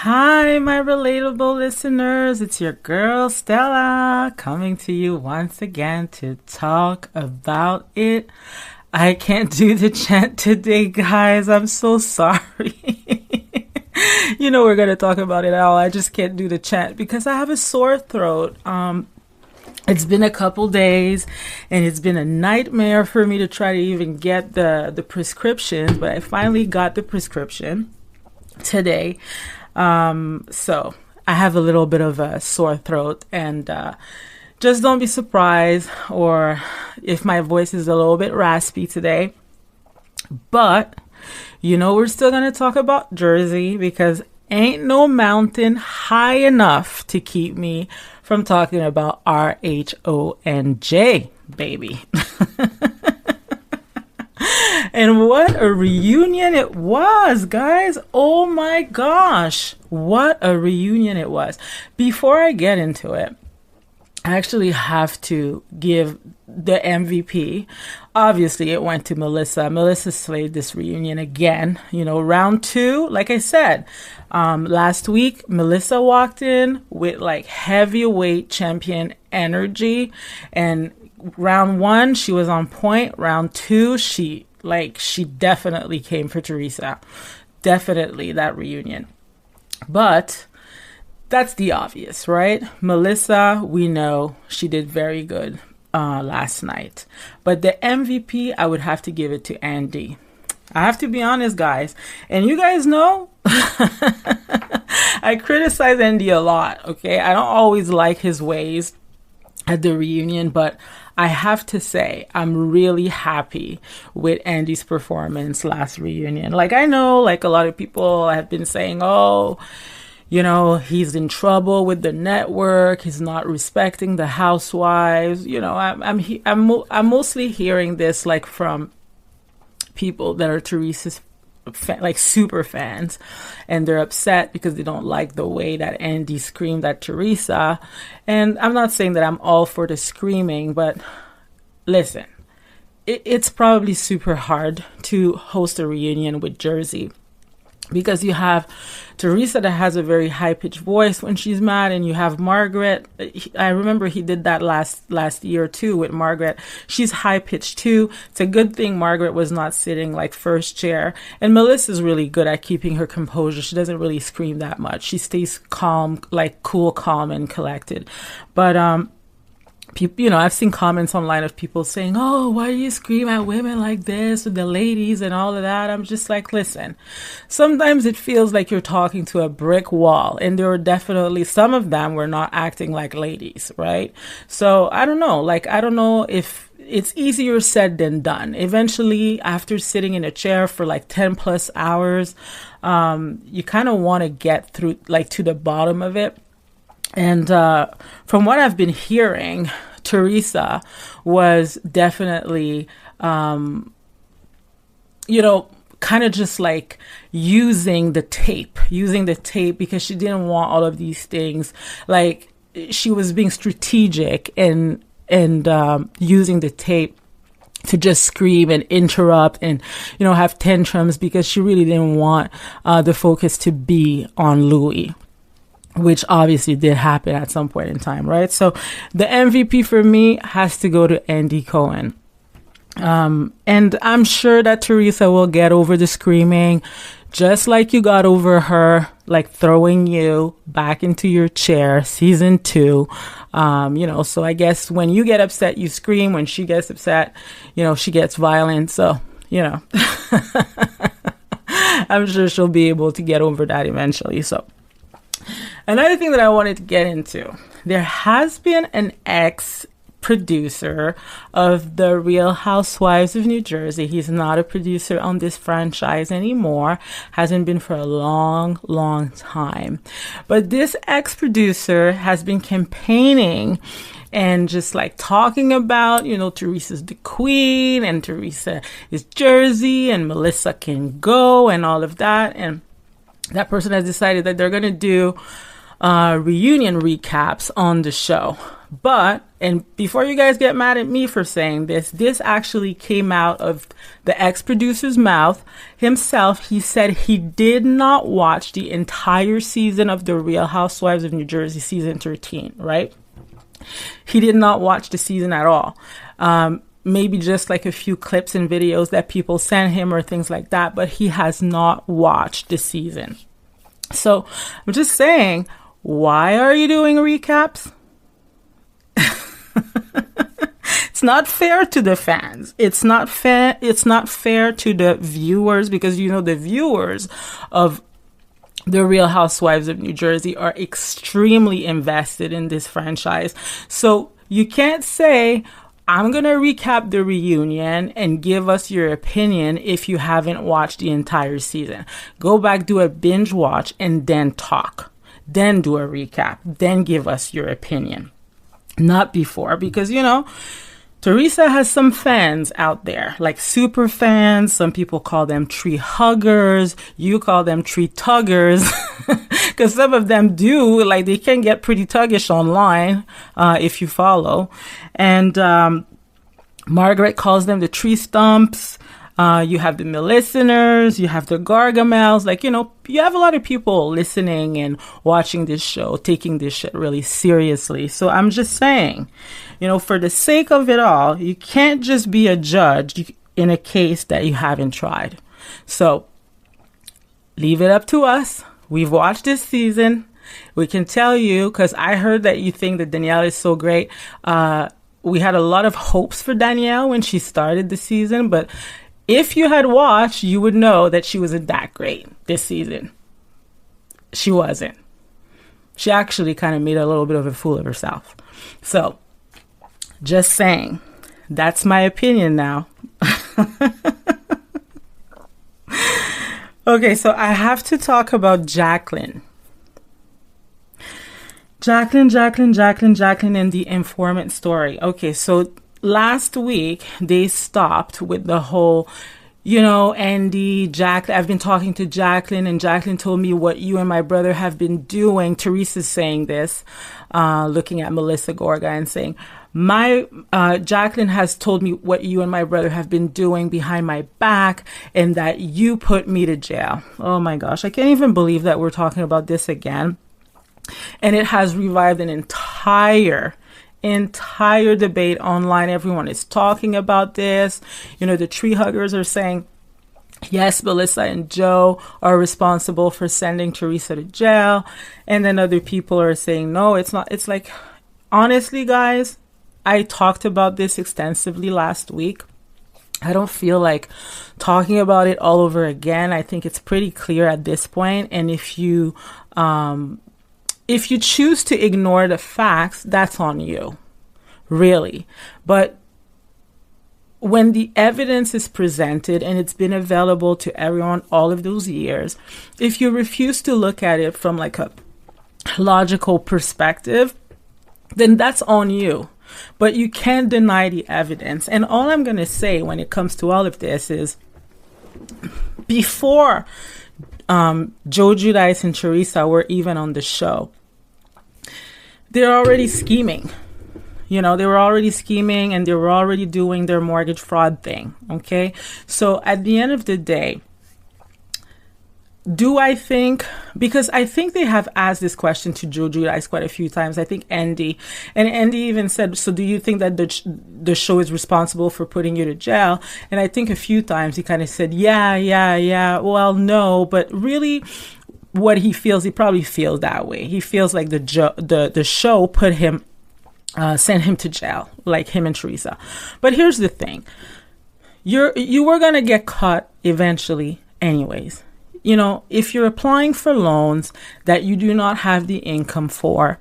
Hi, my relatable listeners. It's your girl Stella coming to you once again to talk about it. I can't do the chant today, guys. I'm so sorry. We're going to talk about it all. I just can't do the chant because I have a sore throat. It's been a couple days and it's been a nightmare for me to try to even get the prescription, but I finally got the prescription today. So I have a little bit of a sore throat, and just don't be surprised or if my voice is a little bit raspy today. But we're still going to talk about Jersey because ain't no mountain high enough to keep me from talking about RHONJ, baby. And what a reunion it was, guys. Oh my gosh. What a reunion it was. Before I get into it, I actually have to give the MVP. Obviously, it went to Melissa. Melissa slayed this reunion again. Round two, like I said, last week, Melissa walked in with like heavyweight champion energy. And round one, she was on point. Round two, she definitely came for Teresa. Definitely that reunion. But that's the obvious, right? Melissa, we know she did very good last night. But the MVP, I would have to give it to Andy. I have to be honest, guys. And you guys know, I criticize Andy a lot, okay? I don't always like his ways at the reunion, but I have to say, I'm really happy with Andy's performance last reunion. I know, a lot of people have been saying, he's in trouble with the network. He's not respecting the Housewives. I'm mostly hearing this, from people that are Teresa's super fans, and they're upset because they don't like the way that Andy screamed at Teresa. And I'm not saying that I'm all for the screaming, but listen, it's probably super hard to host a reunion with Jersey because you have Teresa that has a very high-pitched voice when she's mad, and you have Margaret. I remember he did that last year too with Margaret. She's high-pitched too. It's a good thing Margaret was not sitting first chair. And Melissa's really good at keeping her composure. She doesn't really scream that much. She stays calm, cool, calm, and collected. But people, I've seen comments online of people saying, "Oh, why do you scream at women like this with the ladies and all of that?" I'm just listen, sometimes it feels like you're talking to a brick wall, and there were definitely some of them were not acting like ladies, right? So I don't know, I don't know if it's easier said than done. Eventually, after sitting in a chair for 10 plus hours, you kind of want to get through to the bottom of it. And from what I've been hearing, Teresa was definitely, kind of just using the tape because she didn't want all of these things. She was being strategic and using the tape to just scream and interrupt and, have tantrums because she really didn't want the focus to be on Louis, which obviously did happen at some point in time, right? So the MVP for me has to go to Andy Cohen. And I'm sure that Teresa will get over the screaming, just like you got over her, throwing you back into your chair, season 2. So I guess when you get upset, you scream. When she gets upset, she gets violent. So, I'm sure she'll be able to get over that eventually. So, another thing that I wanted to get into, there has been an ex-producer of The Real Housewives of New Jersey. He's not a producer on this franchise anymore. Hasn't been for a long, long time. But this ex-producer has been campaigning and just talking about, Teresa's the queen and Teresa is Jersey and Melissa can go and all of that. And that person has decided that they're going to do reunion recaps on the show. But, and before you guys get mad at me for saying this actually came out of the ex-producer's mouth himself. He said he did not watch the entire season of The Real Housewives of New Jersey, season 13, right? He did not watch the season at all. Maybe just like a few clips and videos that people sent him or things like that, but he has not watched the season. So I'm just saying, why are you doing recaps? It's not fair to the fans. It's not fair. It's not fair to the viewers, because, you know, the viewers of The Real Housewives of New Jersey are extremely invested in this franchise. So you can't say, I'm going to recap the reunion and give us your opinion if you haven't watched the entire season. Go back, do a binge watch, and then talk. Then do a recap. Then give us your opinion. Not before, because, you know, Teresa has some fans out there, like super fans. Some people call them tree huggers. You call them tree tuggers, because some of them do, like, they can get pretty tuggish online if you follow. And Margaret calls them the tree stumps. You have the listeners, you have the Gargamels. Like, you know, you have a lot of people listening and watching this show, taking this shit really seriously. So I'm just saying, you know, for the sake of it all, you can't just be a judge in a case that you haven't tried. So leave it up to us. We've watched this season. We can tell you, because I heard that you think that Danielle is so great. We had a lot of hopes for Danielle when she started the season, but if you had watched, you would know that she wasn't that great this season. She wasn't. She actually kind of made a little bit of a fool of herself. So, just saying. That's my opinion now. Okay, so I have to talk about Jacqueline. Jacqueline and the informant story. Okay, so last week, they stopped with the whole, you know, Andy, I've been talking to Jacqueline, and Jacqueline told me what you and my brother have been doing. Teresa's saying this, looking at Melissa Gorga and saying, Jacqueline has told me what you and my brother have been doing behind my back, and that you put me to jail. Oh my gosh, I can't even believe that we're talking about this again. And it has revived an entire debate online. Everyone is talking about this. You know, the tree huggers are saying, yes, Melissa and Joe are responsible for sending Teresa to jail. And then other people are saying, no, it's not. It's like, honestly, guys, I talked about this extensively last week. I don't feel like talking about it all over again. I think it's pretty clear at this point. And if you choose to ignore the facts, that's on you, really. But when the evidence is presented and it's been available to everyone all of those years, if you refuse to look at it from like a logical perspective, then that's on you. But you can't deny the evidence. And all I'm going to say when it comes to all of this is, before Joe Giudice and Teresa were even on the show, they're already scheming. You know, they were already scheming, and they were already doing their mortgage fraud thing. Okay. So at the end of the day, do I think, because I think they have asked this question to Joe Giudice quite a few times. I think Andy even said, so do you think that the show is responsible for putting you to jail? And I think a few times he kind of said, yeah. Well, no, but really what he feels, he probably feels that way. He feels like the show put him, sent him to jail, like him and Teresa. But here's the thing. You were going to get caught eventually anyways. You know, if you're applying for loans that you do not have the income for,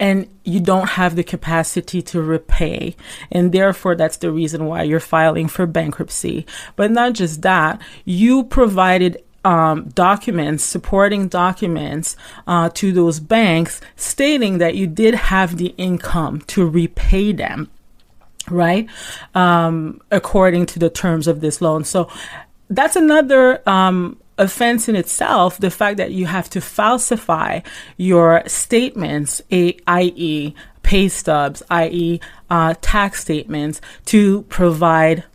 and you don't have the capacity to repay, and therefore that's the reason why you're filing for bankruptcy. But not just that, you provided supporting documents to those banks stating that you did have the income to repay them, right? According to the terms of this loan. So that's another offense in itself, the fact that you have to falsify your statements, i.e. pay stubs, i.e. Tax statements, to provide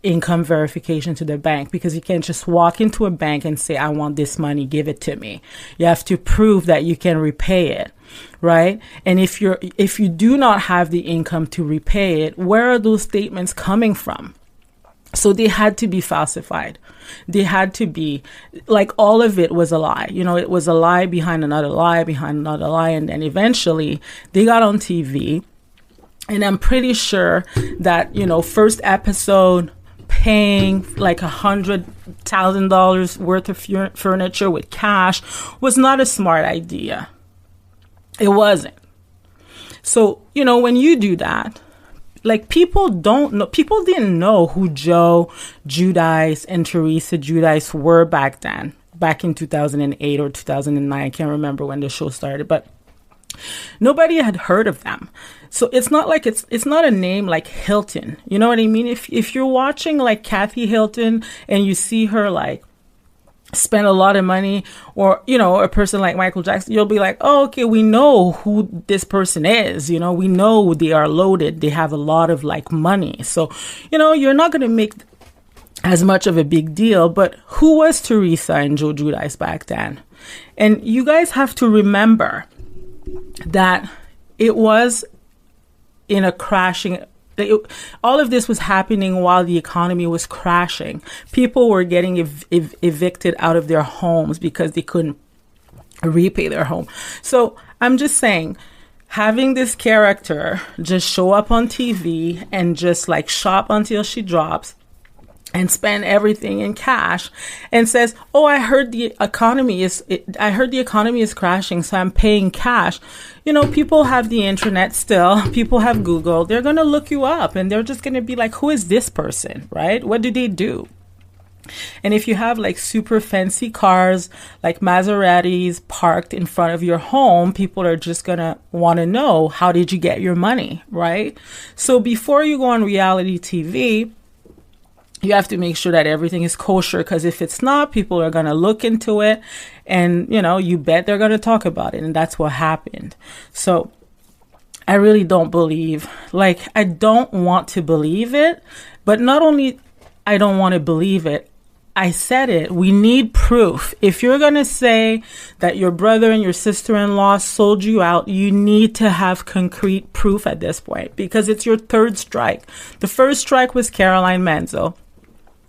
income verification to the bank, because you can't just walk into a bank and say, I want this money, give it to me. You have to prove that you can repay it, right? And if you do not have the income to repay it, where are those statements coming from? So they had to be falsified. They had to be, like, all of it was a lie. You know, it was a lie behind another lie behind another lie. And then eventually they got on TV. And I'm pretty sure that, you know, first episode, paying like $100,000 worth of furniture with cash was not a smart idea. It wasn't. So, you know, when you do that, like, people didn't know who Joe Giudice and Teresa Giudice were back then, back in 2008 or 2009. I can't remember when the show started, but nobody had heard of them. So it's not like it's not a name like Hilton. You know what I mean? If you're watching like Kathy Hilton and you see her like spend a lot of money, or, you know, a person like Michael Jackson, you'll be like, oh, okay, we know who this person is. You know, we know they are loaded. They have a lot of like money. So, you know, you're not going to make as much of a big deal. But who was Teresa and Joe Giudice back then? And you guys have to remember that it was in a crashing, all of this was happening while the economy was crashing. People were getting evicted out of their homes because they couldn't repay their home. So I'm just saying, having this character just show up on TV and just like shop until she drops and spend everything in cash and says, oh, I heard the economy is crashing, so I'm paying cash. You know, people have the internet still. People have Google. They're going to look you up and they're just going to be like, who is this person, right? What do they do? And if you have like super fancy cars, like Maseratis parked in front of your home, people are just going to want to know, how did you get your money, right? So before you go on reality TV, you have to make sure that everything is kosher, because if it's not, people are going to look into it and, you know, you bet they're going to talk about it. And that's what happened. So I really don't believe, like, I don't want to believe it, but not only I don't want to believe it, I said it. We need proof. If you're going to say that your brother and your sister-in-law sold you out, you need to have concrete proof at this point, because it's your third strike. The first strike was Caroline Manzo.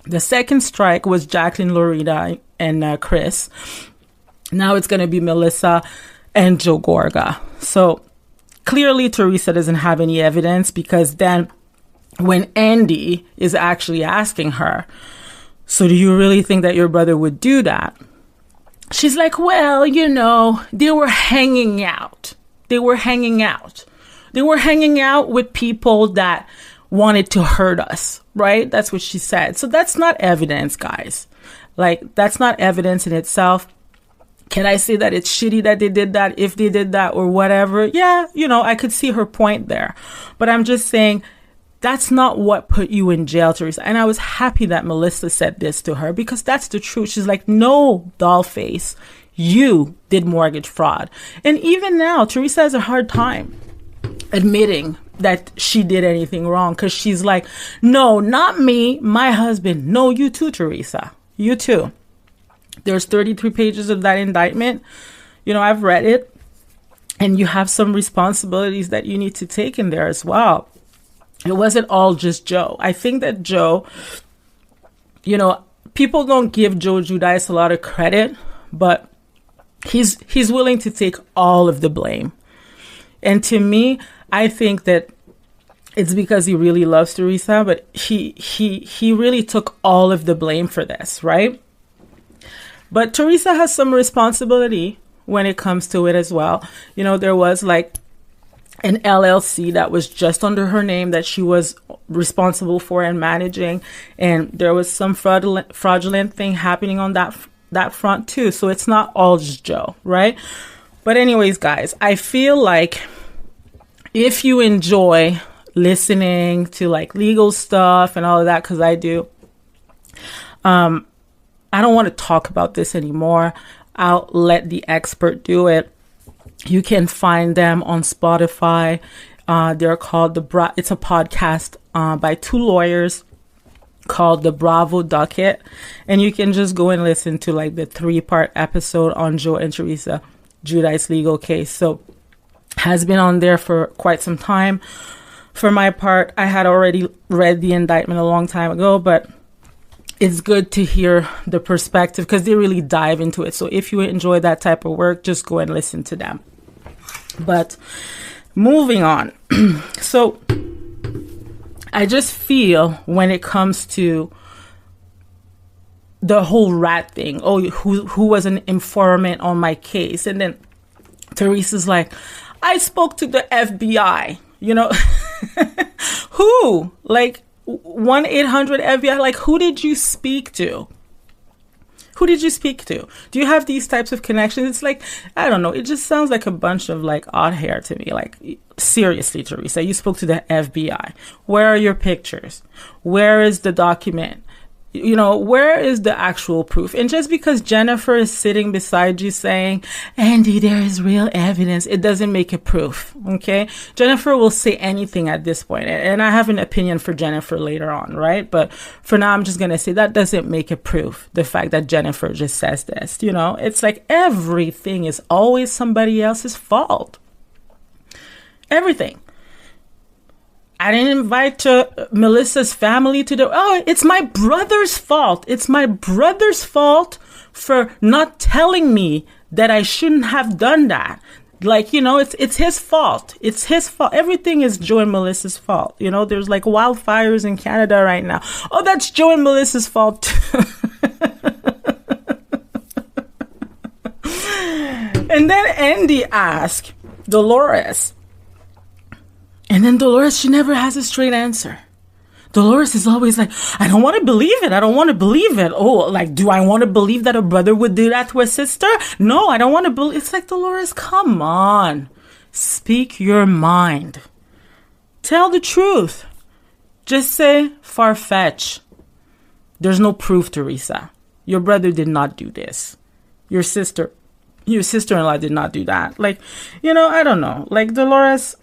The second strike was Jacqueline, Loretta, and Chris. Now it's going to be Melissa and Joe Gorga. So clearly Teresa doesn't have any evidence, because then when Andy is actually asking her, so do you really think that your brother would do that? She's like, well, you know, they were hanging out. They were hanging out with people that wanted to hurt us, right? That's what she said. So that's not evidence, guys. Like, that's not evidence in itself. Can I say that it's shitty that they did that, if they did that or whatever? Yeah, you know, I could see her point there. But I'm just saying, that's not what put you in jail, Teresa. And I was happy that Melissa said this to her, because that's the truth. She's like, no, dollface, you did mortgage fraud. And even now, Teresa has a hard time admitting that she did anything wrong, because she's like, no, not me, my husband. No, you too, Teresa. You too. There's 33 pages of that indictment. You know, I've read it. And you have some responsibilities that you need to take in there as well. It wasn't all just Joe. I think that Joe, you know, people don't give Joe Giudice a lot of credit, but he's willing to take all of the blame. And to me, I think that it's because he really loves Teresa, but he really took all of the blame for this, right? But Teresa has some responsibility when it comes to it as well. You know, there was like an LLC that was just under her name that she was responsible for and managing, and there was some fraudulent thing happening on that front too. So it's not all just Joe, right? But anyways, guys, I feel like if you enjoy listening to like legal stuff and all of that, because I do, I don't want to talk about this anymore. I'll let the expert do it. You can find them on Spotify. They're called it's a podcast by two lawyers called the Bravo Docket, and you can just go and listen to like the 3-part episode on Joe and Teresa Giudice's legal case. So has been on there for quite some time. For my part, I had already read the indictment a long time ago, but it's good to hear the perspective because they really dive into it. So if you enjoy that type of work, just go and listen to them. But moving on. So I just feel when it comes to the whole rat thing, who was an informant on my case? And then Teresa's like, I spoke to the FBI, who? Like 1-800-FBI, like who did you speak to? Who did you speak to? Do you have these types of connections? It's like, I don't know. It just sounds like a bunch of like odd hair to me. Like, seriously, Teresa, you spoke to the FBI. Where are your pictures? Where is the document? Where is the actual proof? And just because Jennifer is sitting beside you saying, Andy, there is real evidence, it doesn't make it proof. Okay. Jennifer will say anything at this point. And I have an opinion for Jennifer later on, right? But for now, I'm just going to say that doesn't make it proof. The fact that Jennifer just says this, it's like everything is always somebody else's fault. Everything. I didn't invite Melissa's family to it's my brother's fault. It's my brother's fault for not telling me that I shouldn't have done that. Like, it's his fault. It's his fault. Everything is Joe and Melissa's fault. There's like wildfires in Canada right now. Oh, that's Joe and Melissa's fault. And then Andy asked Dolores. And then Dolores, she never has a straight answer. Dolores is always like, I don't want to believe it. I don't want to believe it. Oh, like, do I want to believe that a brother would do that to a sister? No, I don't want to believe. It's like, Dolores, come on. Speak your mind. Tell the truth. Just say far-fetched. There's no proof, Teresa. Your brother did not do this. Your sister-in-law did not do that. Like, I don't know. Like, Dolores,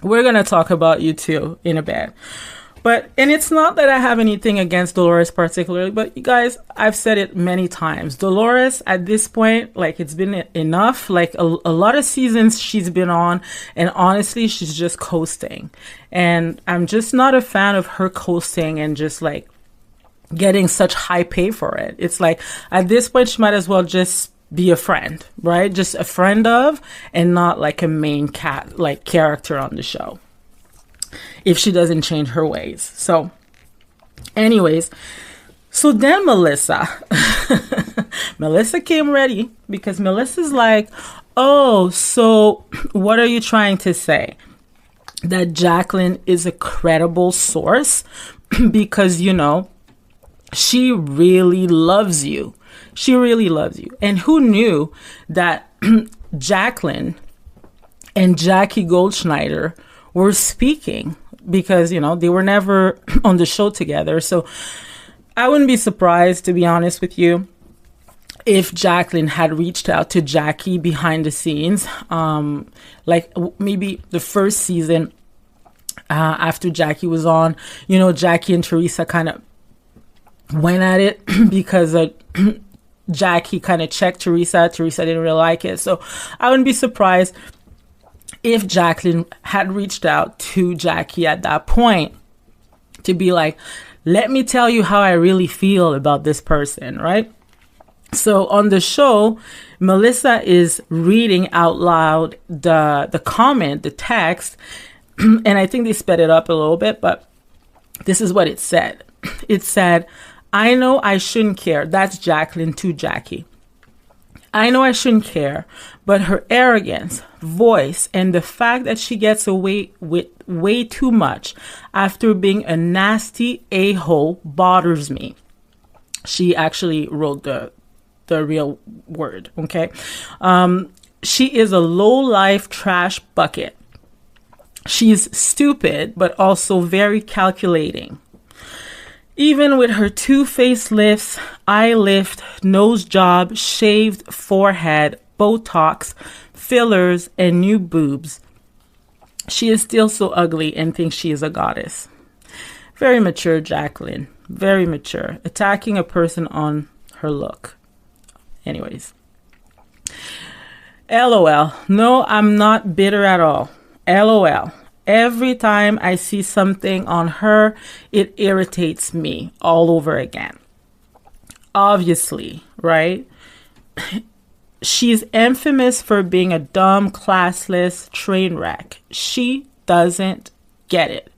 we're going to talk about you too in a bit. And it's not that I have anything against Dolores particularly, but you guys, I've said it many times. Dolores, at this point, like, it's been enough. Like, a lot of seasons she's been on, and honestly, she's just coasting. And I'm just not a fan of her coasting and just, like, getting such high pay for it. It's like, at this point, she might as well just be a friend, right? Just a friend of, and not like a main character on the show, if she doesn't change her ways. So anyways, so then Melissa came ready, because Melissa's like, oh, so what are you trying to say? That Jacqueline is a credible source because, she really loves you. She really loves you. And who knew that Jacqueline and Jackie Goldschneider were speaking? Because, they were never on the show together. So I wouldn't be surprised, to be honest with you, if Jacqueline had reached out to Jackie behind the scenes. Like maybe the first season after Jackie was on, Jackie and Teresa kind of went at it because Jackie kind of checked Teresa. Teresa didn't really like it. So I wouldn't be surprised if Jacqueline had reached out to Jackie at that point to be like, let me tell you how I really feel about this person, right? So on the show, Melissa is reading out loud the comment, the text, and I think they sped it up a little bit, but this is what it said. It said, I know I shouldn't care. That's Jacqueline to Jackie. I know I shouldn't care, but her arrogance, voice, and the fact that she gets away with way too much after being a nasty a-hole bothers me. She actually wrote the real word, okay? She is a low-life trash bucket. She's stupid, but also very calculating. Even with her 2 facelifts, eye lift, nose job, shaved forehead, Botox, fillers, and new boobs, she is still so ugly and thinks she is a goddess. Very mature, Jacqueline. Very mature. Attacking a person on her look. Anyways. LOL. No, I'm not bitter at all. LOL. Every time I see something on her, it irritates me all over again. Obviously, right? She's infamous for being a dumb, classless train wreck. She doesn't get it.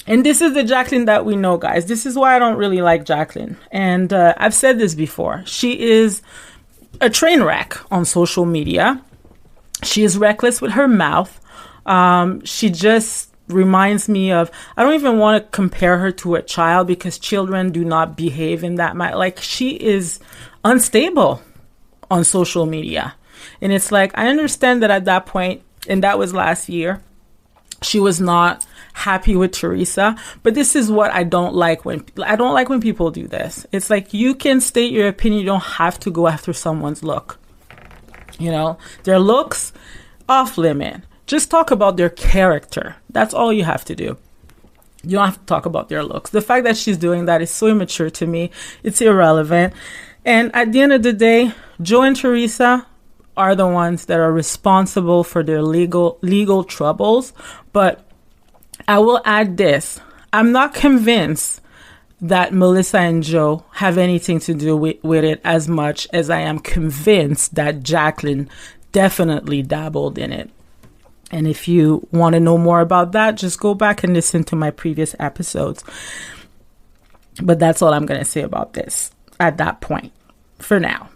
And this is the Jacqueline that we know, guys. This is why I don't really like Jacqueline. And I've said this before. She is a train wreck on social media. She is reckless with her mouth. She just reminds me of, I don't even want to compare her to a child because children do not behave in that manner. Like, she is unstable on social media. And it's like, I understand that at that point, and that was last year, she was not happy with Teresa, but this is what I don't like when people do this. It's like, you can state your opinion, you don't have to go after someone's look. You know, their looks, off limit. Just talk about their character. That's all you have to do. You don't have to talk about their looks. The fact that she's doing that is so immature to me. It's irrelevant. And at the end of the day, Joe and Teresa are the ones that are responsible for their legal troubles. But I will add this. I'm not convinced that Melissa and Joe have anything to do with it as much as I am convinced that Jacqueline definitely dabbled in it. And if you want to know more about that, just go back and listen to my previous episodes. But that's all I'm going to say about this at that point for now.